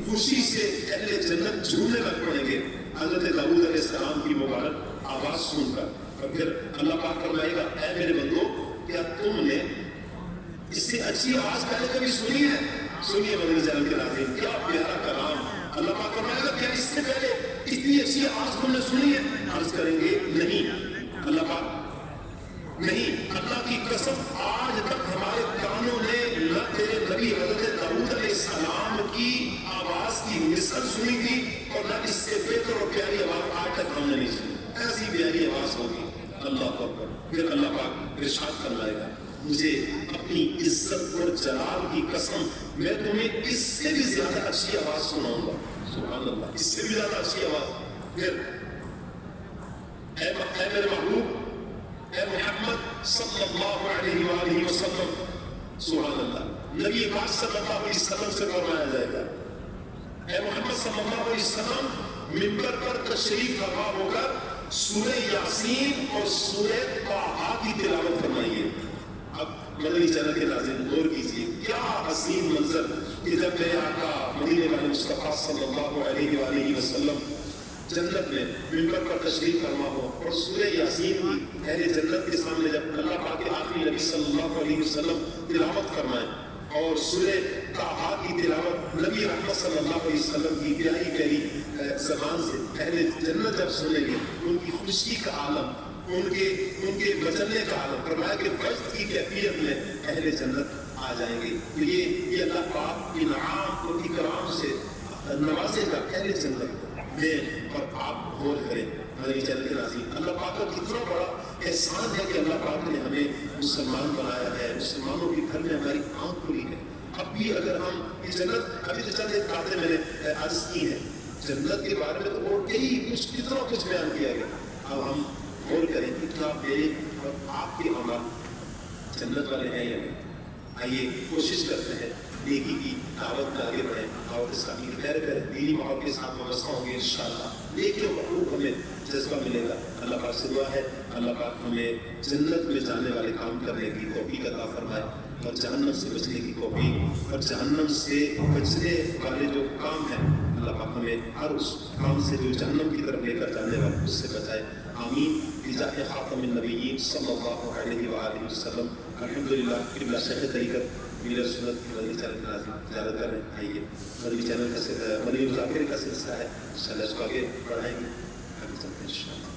खुशी से अहले जन्नत झूमने लग पड़ेंगे हजरत दाऊद अलैहिस्सलाम की मुबारक आवाज सुनकर। और फिर अल्लाह पाक फरमाएगा, ऐ मेरे बंदो, क्या तुमने इससे अच्छी आवाज पहले कभी सुनी है? सुनिए मदनी चैनल के नाज़रीन, क्या प्यारा कलाम। अल्लाह पाक फरमाएगा, क्या इससे पहले इतनी अच्छी आवाज तुमने सुनी है? अर्ज करेंगे नहीं। अल्लाह पाक, नहीं, अल्लाह की कसम, आज तक हमारे कानों ने न तेरे नबी हजरत दाऊद अलैहिस्सलाम की आवाज की मिसल सुनी थी और न इससे बेहतर और प्यारी आवाज आज तक हमने नहीं सुनी। ऐसी प्यारी आवाज होगी। अल्लाह अकबर। फिर अल्लाह पाक इरशाद फरमाएगा, मुझे अपनी इज्जत और जलाल की कसम, मैं तुम्हें इससे भी ज्यादा अच्छी आवाज सुनाऊंगा। सुभान अल्लाह, इससे भी ज्यादा अच्छी आवाज। फिर ऐ मेरे महबूब, ऐ मोहम्मद सल्लल्लाहु अलैहि वसल्लम, सुभान अल्लाह, नबी पाक सल्लल्लाहु अलैहि वसल्लम से फरमाया जाएगा, ऐ मोहम्मद सल्लल्लाहु अलैहि वसल्लम, मिंबर पर तशरीफ फरमा होकर सूरह यासीन और सूरह ताहा की तिलावत फरमाइए। अब मदनी चैनल के नाज़रीन गौर कीजिए, क्या हसीन मंजर कि जब मेरे आका मदीने वाले मुस्तफा सल्लल्लाहु अलैहि वसल्लम जन्नत में मिंबर पर तशरीफ फरमा हो और सूरह यासीन की अहले जन्नत के सामने जब अल्लाह पाक के आखिरी नबी सल्लल्लाहु अलैहि वसल्लम तिलावत फरमाएं और सूरह ताहा की तिलावत नबी रहमत सल्लल्लाहु अलैहि वसल्लम की प्यारी प्यारी ज़बान से अहले जन्नत जब सुनेंगे, उनकी खुशी का आलम, उनके बचने का आलम, फरमाया कि फज्र की कैफियत में अहले जन्नत आ जाएंगे। तो ये अल्लाह पाक इनाम और इकराम से नवाजेगा अहले जन्नत में। और आप गौर करें मदनी चैनल के नाज़रीन, अल्लाह पाक का कितना बड़ा एहसान है कि अल्लाह पाक ने हमें मुसलमान बनाया है, मुसलमानों के घर में हमारी आँख खुली है। अब भी अगर हम ये जन्नत, अभी तो चंद एक बातें मैंने अर्ज की हैं, जन्नत के बारे में तो और कई कुछ कितना कुछ बयान किया गया। अब हम गौर करें कि क्या मेरे और आपके अमल जन्नत वाले हैं या नहीं। आइए कोशिश करते हैं नेकी की दावत में आगे बढ़े और इस्लामी खैर खैर दीनी माहौल के साथ व्यवस्था होंगे इंशाअल्लाह। नेकी और मखलूक हमें जज्बा मिलेगा। अल्लाह पाक से दुआ है, अल्लाह पाक हमें जन्नत में जाने वाले काम करने की तौफीक अता फरमाए और जहन्नम से बचने की तौफीक, और जहन्नम से बचने वाले जो काम है अल्लाह पाक हमें हर उस काम से जो जहन्नम की तरफ लेकर जाने वाले उससे बचाए। आमीन। बिजाह खातमिन नबिय्यीन सल्लल्लाहु अलैहि वसल्लम। अल्हम्दुलिल्लाह किबला शेख तरीक़त मीरर सुन्नत की मदनी चैनल का ज़्यादा कर रहे हैं। आइए मदनी चैनल का मदनी मुज़ाकिरे का सिलसिला है, इंशाअल्लाह इसको आगे बढ़ाएंगे, आगे चलते हैं इंशाअल्लाह।